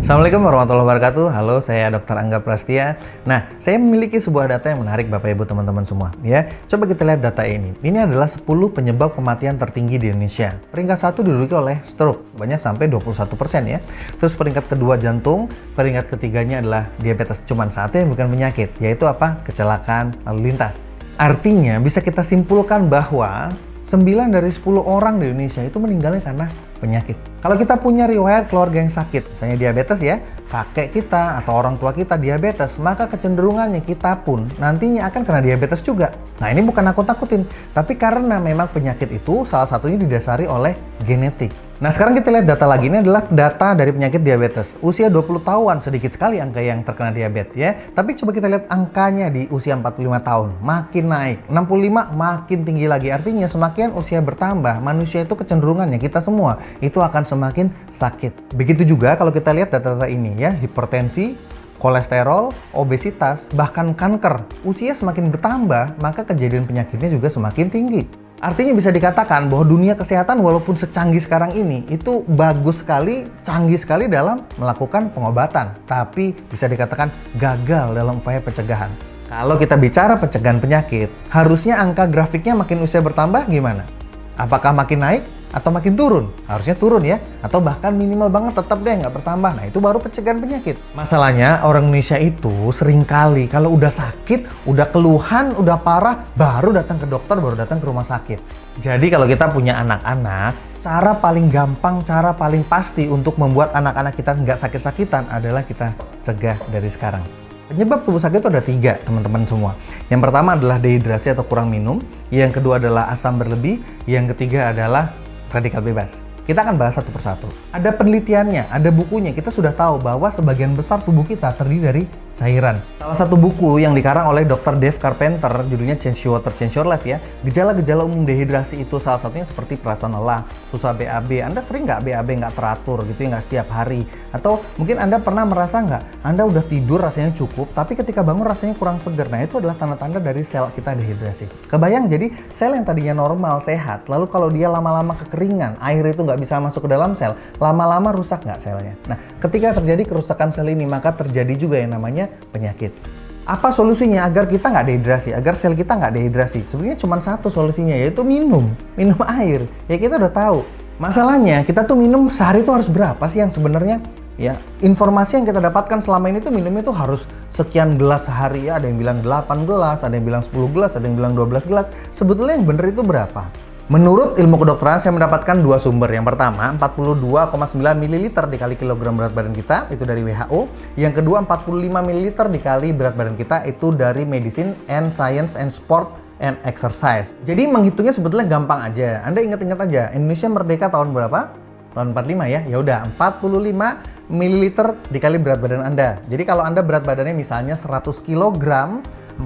Assalamualaikum warahmatullahi wabarakatuh. Halo, saya Dr. Angga Prastia. Nah, saya memiliki sebuah data yang menarik Bapak Ibu teman-teman semua ya. Coba kita lihat data ini. Ini adalah 10 penyebab kematian tertinggi di Indonesia. Peringkat 1 diduduki oleh stroke, banyak sampai 21% ya. Terus peringkat kedua jantung, peringkat ketiganya adalah diabetes. Cuman satu yang bukan penyakit, yaitu apa? Kecelakaan lalu lintas. Artinya bisa kita simpulkan bahwa 9 dari 10 orang di Indonesia itu meninggalnya karena penyakit. Kalau kita punya riwayat keluarga yang sakit, misalnya diabetes ya, kakek kita atau orang tua kita diabetes, maka kecenderungannya kita pun nantinya akan kena diabetes juga. Nah, ini bukan nakut-nakutin, tapi karena memang penyakit itu salah satunya didasari oleh genetik. Nah, sekarang kita lihat data lagi. Ini adalah data dari penyakit diabetes. Usia 20 tahun, sedikit sekali angka yang terkena diabetes ya. Tapi coba kita lihat angkanya di usia 45 tahun. Makin naik. 65 makin tinggi lagi. Artinya semakin usia bertambah, manusia itu kecenderungannya, kita semua, itu akan semakin sakit. Begitu juga kalau kita lihat data-data ini ya. Hipertensi, kolesterol, obesitas, bahkan kanker. Usia semakin bertambah, maka kejadian penyakitnya juga semakin tinggi. Artinya bisa dikatakan bahwa dunia kesehatan walaupun secanggih sekarang ini, itu bagus sekali, canggih sekali dalam melakukan pengobatan. Tapi bisa dikatakan gagal dalam upaya pencegahan. Kalau kita bicara pencegahan penyakit, harusnya angka grafiknya makin usia bertambah gimana? Apakah makin naik atau makin turun? Harusnya turun ya, atau bahkan minimal banget tetap deh nggak bertambah. Nah, itu baru pencegahan penyakit. Masalahnya orang Indonesia itu seringkali kalau udah sakit, udah keluhan, udah parah, baru datang ke dokter, baru datang ke rumah sakit. Jadi kalau kita punya anak-anak, cara paling gampang, cara paling pasti untuk membuat anak-anak kita nggak sakit-sakitan adalah kita cegah dari sekarang. Penyebab tubuh sakit itu ada 3, teman-teman semua. Yang pertama adalah dehidrasi atau kurang minum. Yang kedua adalah asam berlebih. Yang ketiga adalah radikal bebas. Kita akan bahas satu persatu. Ada penelitiannya, ada bukunya. Kita sudah tahu bahwa sebagian besar tubuh kita terdiri dari cairan. Salah satu buku yang dikarang oleh Dr. Dave Carpenter, judulnya Change Your Water, Change Your Life ya. Gejala-gejala umum dehidrasi itu salah satunya seperti perasaan lelah, susah BAB. Anda sering nggak BAB nggak teratur gitu ya, nggak setiap hari? Atau mungkin Anda pernah merasa nggak, Anda udah tidur rasanya cukup, tapi ketika bangun rasanya kurang segar. Nah, itu adalah tanda-tanda dari sel kita dehidrasi. Kebayang, jadi sel yang tadinya normal, sehat, lalu kalau dia lama-lama kekeringan, air itu nggak bisa masuk ke dalam sel, lama-lama rusak nggak selnya? Nah, ketika terjadi kerusakan sel ini, maka terjadi juga yang namanya penyakit. Apa solusinya agar kita nggak dehidrasi, agar sel kita nggak dehidrasi? Sebenarnya cuma satu solusinya, yaitu minum air. Ya, kita udah tahu. Masalahnya kita tuh minum sehari itu harus berapa sih yang sebenarnya? Ya, informasi yang kita dapatkan selama ini tuh minumnya tuh harus sekian gelas sehari ya. Ada yang bilang 8 gelas, ada yang bilang 10 gelas, ada yang bilang 12 gelas. Sebetulnya yang bener itu berapa? Menurut ilmu kedokteran, saya mendapatkan 2 sumber. Yang pertama, 42,9 ml dikali kilogram berat badan kita, itu dari WHO. Yang kedua, 45 ml dikali berat badan kita, itu dari Medicine and Science and Sport and Exercise. Jadi menghitungnya sebetulnya gampang aja. Anda ingat-ingat aja, Indonesia merdeka tahun berapa? Tahun 45 ya. Ya udah, 45 ml dikali berat badan Anda. Jadi kalau Anda berat badannya misalnya 100 kg, 45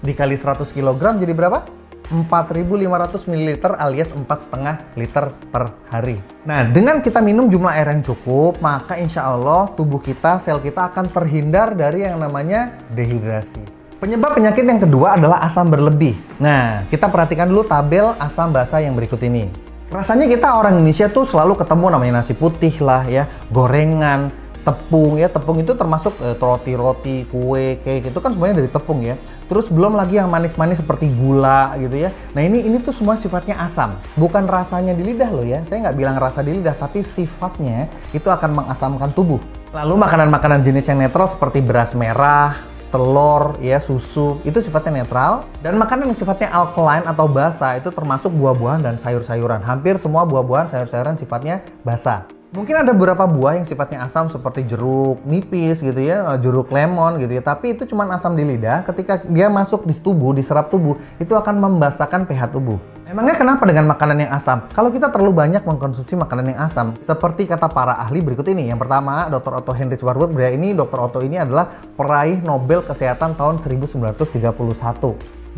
dikali 100 kg jadi berapa? 4.500 ml alias 4,5 liter per hari. Nah, dengan kita minum jumlah air yang cukup, maka insya Allah tubuh kita, sel kita akan terhindar dari yang namanya dehidrasi. Penyebab penyakit yang kedua adalah asam berlebih. Nah, kita perhatikan dulu tabel asam basa yang berikut ini. Rasanya kita orang Indonesia tuh selalu ketemu namanya nasi putih lah ya, gorengan, tepung ya. Tepung itu termasuk roti-roti, kue, cake, itu kan semuanya dari tepung ya. Terus belum lagi yang manis-manis seperti gula gitu ya. Nah, ini tuh semua sifatnya asam, bukan rasanya di lidah loh ya. Saya nggak bilang rasa di lidah, tapi sifatnya itu akan mengasamkan tubuh. Lalu makanan-makanan jenis yang netral seperti beras merah, telur, ya, susu, itu sifatnya netral. Dan makanan yang sifatnya alkaline atau basa itu termasuk buah-buahan dan sayur-sayuran. Hampir semua buah-buahan, sayur-sayuran sifatnya basa. Mungkin ada beberapa buah yang sifatnya asam seperti jeruk nipis gitu ya, jeruk lemon gitu ya. Tapi itu cuma asam di lidah, ketika dia masuk di tubuh, diserap tubuh, itu akan membasahkan pH tubuh. Emangnya kenapa dengan makanan yang asam? Kalau kita terlalu banyak mengkonsumsi makanan yang asam, seperti kata para ahli berikut ini. Yang pertama, Dr. Otto Heinrich Warburg. Dr. Otto ini adalah peraih Nobel Kesehatan tahun 1931.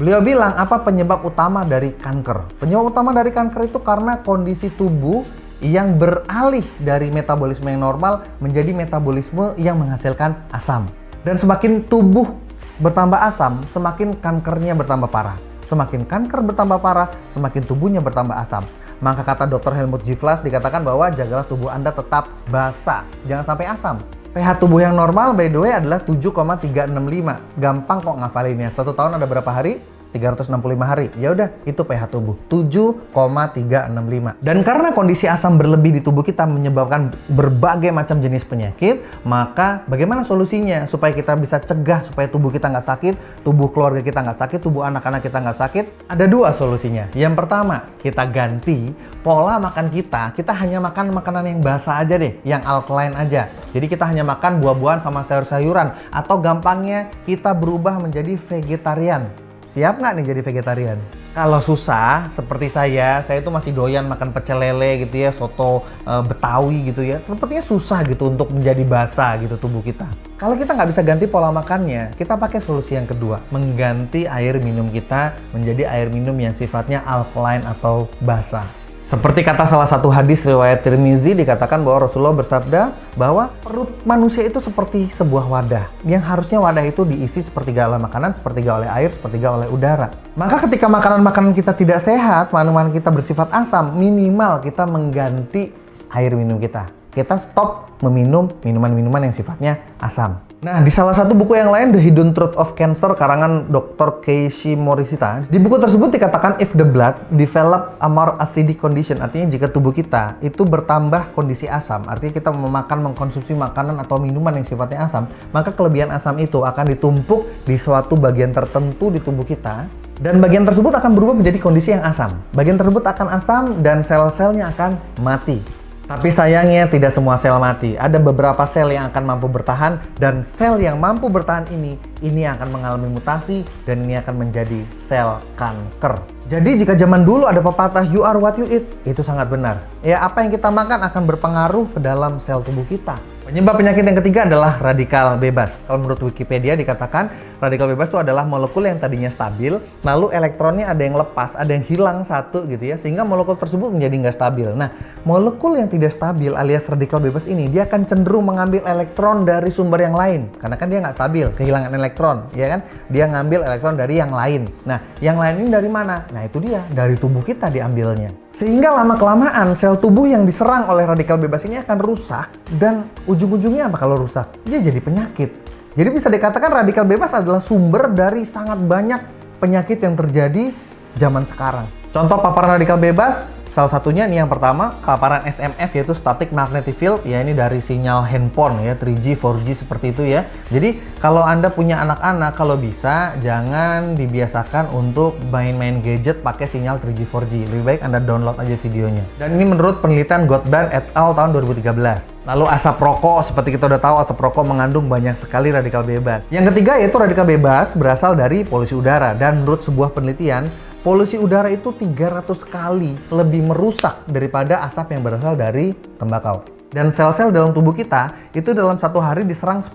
Beliau bilang, apa penyebab utama dari kanker? Penyebab utama dari kanker itu karena kondisi tubuh yang beralih dari metabolisme yang normal menjadi metabolisme yang menghasilkan asam. Dan semakin tubuh bertambah asam, semakin kankernya bertambah parah. Semakin kanker bertambah parah, semakin tubuhnya bertambah asam. Maka kata Dr. Helmut Givlas dikatakan bahwa jagalah tubuh Anda tetap basah, jangan sampai asam. pH tubuh yang normal by the way adalah 7,365. Gampang kok ngafalinnya. 1 tahun ada berapa hari? 365 hari. Ya udah, itu pH tubuh 7,365. Dan karena kondisi asam berlebih di tubuh kita menyebabkan berbagai macam jenis penyakit, maka bagaimana solusinya supaya kita bisa cegah supaya tubuh kita nggak sakit, tubuh keluarga kita nggak sakit, tubuh anak-anak kita nggak sakit? Ada 2 solusinya. Yang pertama, kita ganti pola makan kita. Kita hanya makan makanan yang basah aja deh, yang alkaline aja. Jadi kita hanya makan buah-buahan sama sayur-sayuran, atau gampangnya kita berubah menjadi vegetarian. Siap nggak nih jadi vegetarian? Kalau susah, seperti saya itu masih doyan makan pecel lele gitu ya, soto Betawi gitu ya. Sepertinya susah gitu untuk menjadi basah gitu tubuh kita. Kalau kita nggak bisa ganti pola makannya, kita pakai solusi yang kedua. Mengganti air minum kita menjadi air minum yang sifatnya alkaline atau basah. Seperti kata salah satu hadis riwayat Tirmizi, dikatakan bahwa Rasulullah bersabda bahwa perut manusia itu seperti sebuah wadah, yang harusnya wadah itu diisi sepertiga oleh makanan, sepertiga oleh air, sepertiga oleh udara. Maka ketika makanan-makanan kita tidak sehat, makanan kita bersifat asam, minimal kita mengganti air minum kita. Kita stop meminum minuman-minuman yang sifatnya asam. Nah, di salah satu buku yang lain, The Hidden Truth of Cancer, karangan Dr. Keiichi Morishita, di buku tersebut dikatakan if the blood develop a more acidic condition, artinya jika tubuh kita itu bertambah kondisi asam, artinya kita mengkonsumsi makanan atau minuman yang sifatnya asam, maka kelebihan asam itu akan ditumpuk di suatu bagian tertentu di tubuh kita, dan bagian tersebut akan berubah menjadi kondisi yang asam. Bagian tersebut akan asam dan sel-selnya akan mati. Tapi sayangnya tidak semua sel mati. Ada beberapa sel yang akan mampu bertahan, dan sel yang mampu bertahan ini akan mengalami mutasi dan ini akan menjadi sel kanker. Jadi jika zaman dulu ada pepatah you are what you eat, itu sangat benar. Ya, apa yang kita makan akan berpengaruh ke dalam sel tubuh kita. Penyebab penyakit yang ketiga adalah radikal bebas. Kalau menurut Wikipedia dikatakan radikal bebas itu adalah molekul yang tadinya stabil, lalu elektronnya ada yang lepas, ada yang hilang satu gitu ya, sehingga molekul tersebut menjadi nggak stabil. Nah, molekul yang tidak stabil alias radikal bebas ini, dia akan cenderung mengambil elektron dari sumber yang lain. Karena kan dia nggak stabil, kehilangan elektron, ya kan? Dia ngambil elektron dari yang lain. Nah, yang lain ini dari mana? Nah, itu dia, dari tubuh kita diambilnya. Sehingga lama-kelamaan sel tubuh yang diserang oleh radikal bebas ini akan rusak, dan ujung-ujungnya apa kalau rusak? Dia jadi penyakit. Jadi bisa dikatakan radikal bebas adalah sumber dari sangat banyak penyakit yang terjadi zaman sekarang. Contoh paparan radikal bebas, salah satunya nih yang pertama, paparan SMF yaitu static magnetic field, ya ini dari sinyal handphone ya, 3G, 4G seperti itu ya. Jadi kalau Anda punya anak-anak, kalau bisa jangan dibiasakan untuk main-main gadget pakai sinyal 3G, 4G. Lebih baik Anda download aja videonya. Dan ini menurut penelitian Gottman et al. Tahun 2013. Lalu asap rokok, seperti kita udah tahu asap rokok mengandung banyak sekali radikal bebas. Yang ketiga yaitu radikal bebas berasal dari polusi udara, dan menurut sebuah penelitian, polusi udara itu 300 kali lebih merusak daripada asap yang berasal dari tembakau. Dan sel-sel dalam tubuh kita itu dalam satu hari diserang 10.000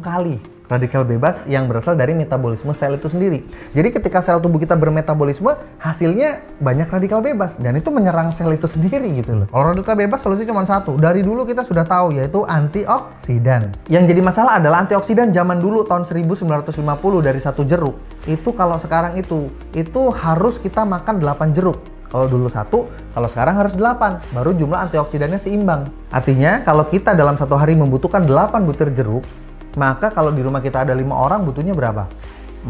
kali radikal bebas yang berasal dari metabolisme sel itu sendiri. Jadi ketika sel tubuh kita bermetabolisme, hasilnya banyak radikal bebas, dan itu menyerang sel itu sendiri gitu loh. Kalau radikal bebas solusi cuma satu, dari dulu kita sudah tahu, yaitu antioksidan. Yang jadi masalah adalah antioksidan zaman dulu tahun 1950 dari 1 jeruk. Itu kalau sekarang itu harus kita makan 8 jeruk. Kalau dulu 1, kalau sekarang harus 8, baru jumlah antioksidannya seimbang. Artinya kalau kita dalam satu hari membutuhkan 8 butir jeruk, maka kalau di rumah kita ada 5 orang, butuhnya berapa?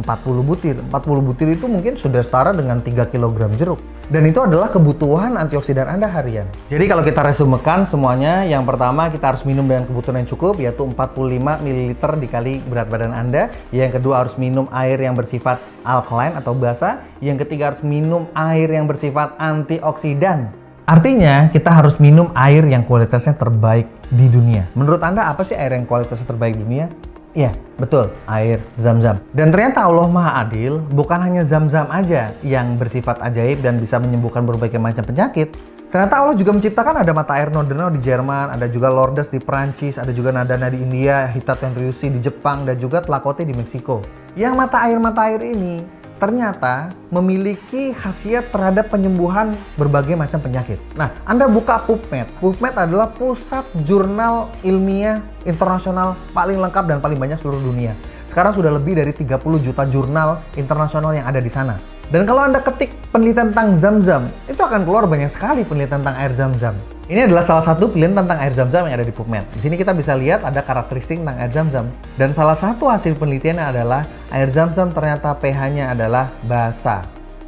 40 butir. 40 butir itu mungkin sudah setara dengan 3 kg jeruk. Dan itu adalah kebutuhan antioksidan Anda harian. Jadi kalau kita resumekan semuanya, yang pertama kita harus minum dengan kebutuhan yang cukup, yaitu 45 ml dikali berat badan Anda. Yang kedua harus minum air yang bersifat alkaline atau basah. Yang ketiga harus minum air yang bersifat antioksidan. Artinya, kita harus minum air yang kualitasnya terbaik di dunia. Menurut Anda, apa sih air yang kualitasnya terbaik di dunia? Iya, betul, air Zam-Zam. Dan ternyata Allah Maha Adil, bukan hanya Zam-Zam aja yang bersifat ajaib dan bisa menyembuhkan berbagai macam penyakit. Ternyata Allah juga menciptakan ada mata air Nordernau di Jerman, ada juga Lourdes di Perancis, ada juga Nadana di India, Hitat Ryusi di Jepang, dan juga Tlacote di Meksiko. Yang mata air ini ternyata memiliki khasiat terhadap penyembuhan berbagai macam penyakit. Nah, Anda buka PubMed. PubMed adalah pusat jurnal ilmiah internasional paling lengkap dan paling banyak seluruh dunia. Sekarang sudah lebih dari 30 juta jurnal internasional yang ada di sana. Dan kalau Anda ketik penelitian tentang Zam-Zam, itu akan keluar banyak sekali penelitian tentang air Zam-Zam. Ini adalah salah satu penelitian tentang air Zam-Zam yang ada di PubMed. Di sini kita bisa lihat ada karakteristik tentang air Zam-Zam. Dan salah satu hasil penelitiannya adalah air Zam-Zam ternyata pH-nya adalah basa.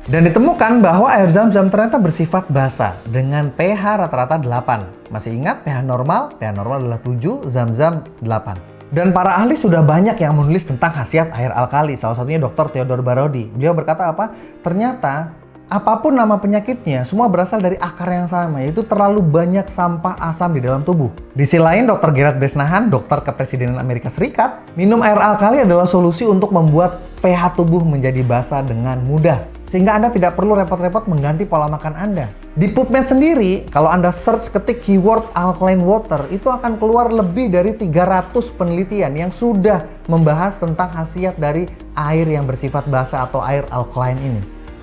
Dan ditemukan bahwa air Zam-Zam ternyata bersifat basa dengan pH rata-rata 8. Masih ingat pH normal? pH normal adalah 7, Zam-Zam 8. Dan para ahli sudah banyak yang menulis tentang khasiat air alkali. Salah satunya Dr. Theodore Barodi. Beliau berkata apa? Ternyata apapun nama penyakitnya, semua berasal dari akar yang sama, yaitu terlalu banyak sampah asam di dalam tubuh. Di sisi lain, Dr. Gerard Bresnahan, dokter kepresidenan Amerika Serikat, minum air alkali adalah solusi untuk membuat pH tubuh menjadi basa dengan mudah. Sehingga Anda tidak perlu repot-repot mengganti pola makan Anda. Di PubMed sendiri, kalau Anda search ketik keyword alkaline water, itu akan keluar lebih dari 300 penelitian yang sudah membahas tentang khasiat dari air yang bersifat basa atau air alkaline ini.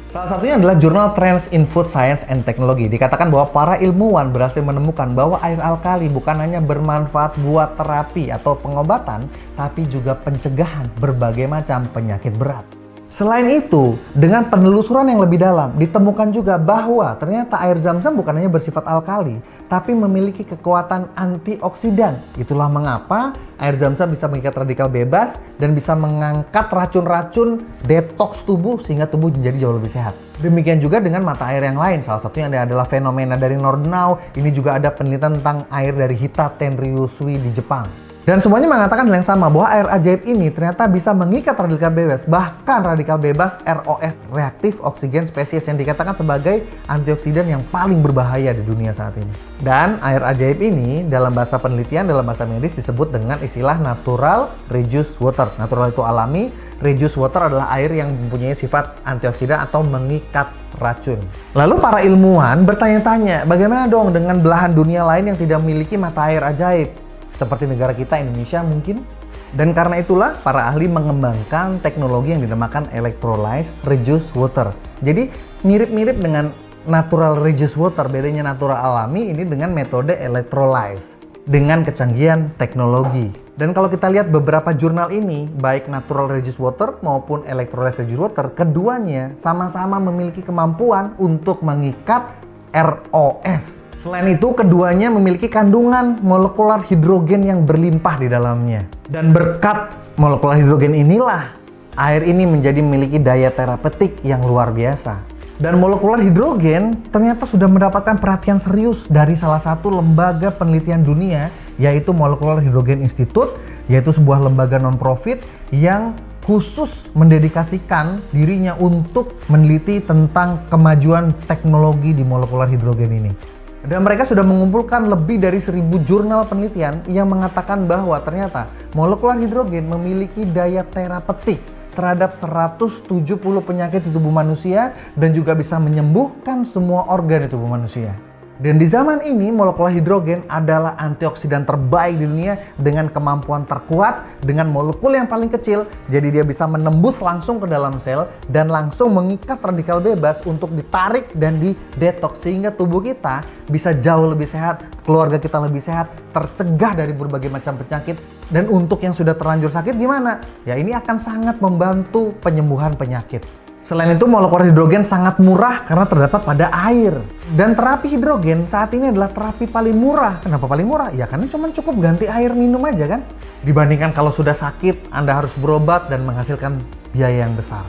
Salah satunya adalah jurnal Trends in Food Science and Technology. Dikatakan bahwa para ilmuwan berhasil menemukan bahwa air alkali bukan hanya bermanfaat buat terapi atau pengobatan, tapi juga pencegahan berbagai macam penyakit berat. Selain itu, dengan penelusuran yang lebih dalam, ditemukan juga bahwa ternyata air Zam-Zam bukan hanya bersifat alkali, tapi memiliki kekuatan antioksidan. Itulah mengapa air Zam-Zam bisa mengikat radikal bebas dan bisa mengangkat racun-racun detoks tubuh sehingga tubuh menjadi jauh lebih sehat. Demikian juga dengan mata air yang lain, salah satunya adalah fenomena dari Nordnau. Ini juga ada penelitian tentang air dari Hita Tenryusui di Jepang. Dan semuanya mengatakan hal yang sama, bahwa air ajaib ini ternyata bisa mengikat radikal bebas, bahkan radikal bebas ROS, reaktif oksigen spesies, yang dikatakan sebagai antioksidan yang paling berbahaya di dunia saat ini. Dan air ajaib ini dalam bahasa penelitian, dalam bahasa medis disebut dengan istilah natural reduced water. Natural itu alami, reduced water adalah air yang mempunyai sifat antioksidan atau mengikat racun. Lalu para ilmuwan bertanya-tanya, bagaimana dong dengan belahan dunia lain yang tidak memiliki mata air ajaib? Seperti negara kita, Indonesia mungkin. Dan karena itulah para ahli mengembangkan teknologi yang dinamakan electrolyzed reduced water. Jadi mirip-mirip dengan natural reduced water, bedanya natural alami ini dengan metode electrolyze dengan kecanggihan teknologi. Dan kalau kita lihat beberapa jurnal ini, baik natural reduced water maupun electrolyzed reduced water, keduanya sama-sama memiliki kemampuan untuk mengikat ROS. Selain itu, keduanya memiliki kandungan molekular hidrogen yang berlimpah di dalamnya. Dan berkat molekular hidrogen inilah, air ini menjadi memiliki daya terapeutik yang luar biasa. Dan molekular hidrogen ternyata sudah mendapatkan perhatian serius dari salah satu lembaga penelitian dunia, yaitu Molecular Hydrogen Institute, yaitu sebuah lembaga non-profit yang khusus mendedikasikan dirinya untuk meneliti tentang kemajuan teknologi di molekular hidrogen ini. Dan mereka sudah mengumpulkan lebih dari 1000 jurnal penelitian yang mengatakan bahwa ternyata molekular hidrogen memiliki daya terapeutik terhadap 170 penyakit di tubuh manusia dan juga bisa menyembuhkan semua organ di tubuh manusia. Dan di zaman ini, molekular hidrogen adalah antioksidan terbaik di dunia dengan kemampuan terkuat, dengan molekul yang paling kecil, jadi dia bisa menembus langsung ke dalam sel dan langsung mengikat radikal bebas untuk ditarik dan didetoks, sehingga tubuh kita bisa jauh lebih sehat, keluarga kita lebih sehat, tercegah dari berbagai macam penyakit. Dan untuk yang sudah terlanjur sakit gimana? Ya ini akan sangat membantu penyembuhan penyakit. Selain itu, molekular hidrogen sangat murah karena terdapat pada air. Dan terapi hidrogen saat ini adalah terapi paling murah. Kenapa paling murah? Ya karena cuma cukup ganti air minum aja kan. Dibandingkan kalau sudah sakit, Anda harus berobat dan menghasilkan biaya yang besar.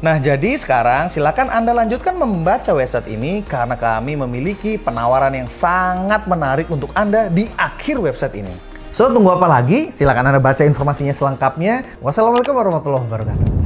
Nah, jadi sekarang silakan Anda lanjutkan membaca website ini karena kami memiliki penawaran yang sangat menarik untuk Anda di akhir website ini. So, tunggu apa lagi? Silakan Anda baca informasinya selengkapnya. Wassalamualaikum warahmatullahi wabarakatuh.